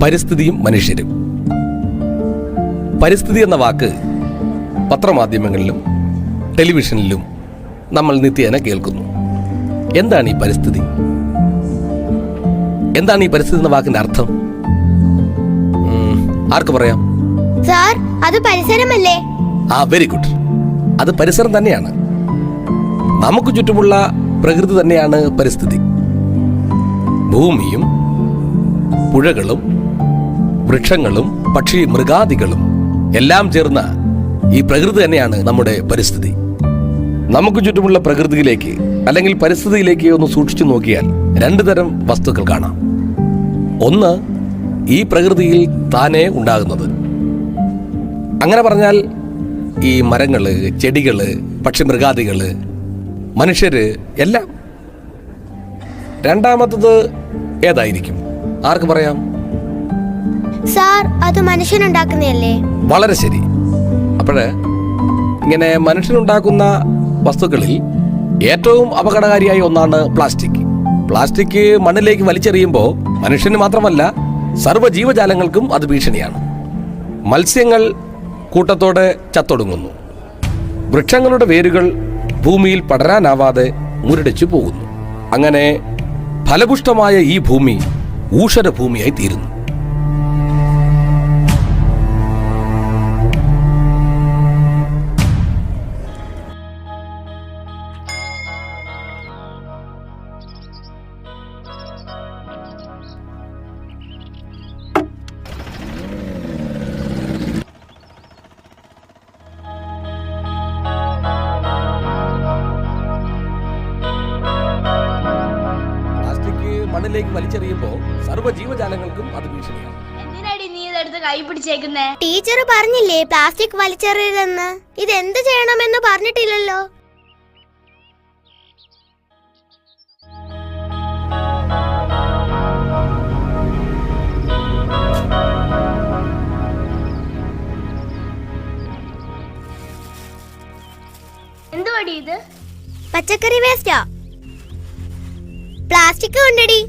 പരിസ്ഥിതിയും മനുഷ്യരും. പരിസ്ഥിതി എന്ന വാക്ക് പത്രമാധ്യമങ്ങളിലും ടെലിവിഷനിലും നമ്മൾ നിത്യേന കേൾക്കുന്നു. എന്താണ് ഈ പരിസ്ഥിതി? എന്താണ് ഈ പരിസ്ഥിതി എന്ന വാക്കിന്റെ അർത്ഥം? ആർക്ക് പറയാം? സാർ, അത് പരിസരമല്ലേ? Very good. അത് പരിസരം തന്നെയാണ്. നമുക്ക് ചുറ്റുമുള്ള പ്രകൃതി തന്നെയാണ് പരിസ്ഥിതി. ഭൂമിയും പുഴകളും വൃക്ഷങ്ങളും പക്ഷി മൃഗാദികളും എല്ലാം ചേർന്ന ഈ പ്രകൃതി തന്നെയാണ് നമ്മുടെ പരിസ്ഥിതി. നമുക്ക് ചുറ്റുമുള്ള പ്രകൃതിയിലേക്ക് അല്ലെങ്കിൽ പരിസ്ഥിതിയിലേക്ക് ഒന്ന് സൂക്ഷിച്ചു നോക്കിയാൽ രണ്ടു തരം വസ്തുക്കൾ കാണാം. ഒന്ന്, ഈ പ്രകൃതിയിൽ താനേ ഉണ്ടാകുന്നത്. അങ്ങനെ പറഞ്ഞാൽ ഈ മരങ്ങള്, ചെടികള്, പക്ഷി മൃഗാദികള്, മനുഷ്യര് എല്ലാം. രണ്ടാമത്തത് ഏതായിരിക്കും? ആർക്ക് പറയാം? സാർ, അത് മനുഷ്യനുണ്ടാക്കുന്നതല്ലേ? വളരെ ശരി. അപ്പോഴ് ഇങ്ങനെ മനുഷ്യനുണ്ടാക്കുന്ന വസ്തുക്കളിൽ ഏറ്റവും അപകടകാരിയായ ഒന്നാണ് പ്ലാസ്റ്റിക്. പ്ലാസ്റ്റിക് മണ്ണിലേക്ക് വലിച്ചെറിയുമ്പോൾ മനുഷ്യന് മാത്രമല്ല സർവ്വജീവജാലങ്ങൾക്കും അത് ഭീഷണിയാണ്. മത്സ്യങ്ങൾ കൂട്ടത്തോടെ ചത്തൊടുങ്ങുന്നു. വൃക്ഷങ്ങളുടെ വേരുകൾ ഭൂമിയിൽ പടരാനാവാതെ മുരടിച്ചു പോകുന്നു. അങ്ങനെ ഫലപുഷ്ടമായ ഈ ഭൂമി ഊഷരഭൂമിയായി തീരുന്നു. മണ്ണിലേക്ക് വലിച്ചെറിയുമ്പോൾ സർവ്വജീവജാലങ്ങൾക്കും അത് ഭീഷണിയാണ്. എന്തിനാടി നീ ഇതെടുത്ത് കൈ പിടിച്ചേക്കുന്നേ? ടീച്ചർ പറഞ്ഞില്ലേ പ്ലാസ്റ്റിക് വലിച്ചെറിയരുതെന്ന്? ഇതെന്ത് ചെയ്യണമെന്ന് പറഞ്ഞിട്ടില്ലല്ലോ. എന്തുവാടി ഇത്? പച്ചക്കറി വേസ്റ്റാ. പ്ലാസ്റ്റിക് കൊണ്ടടി.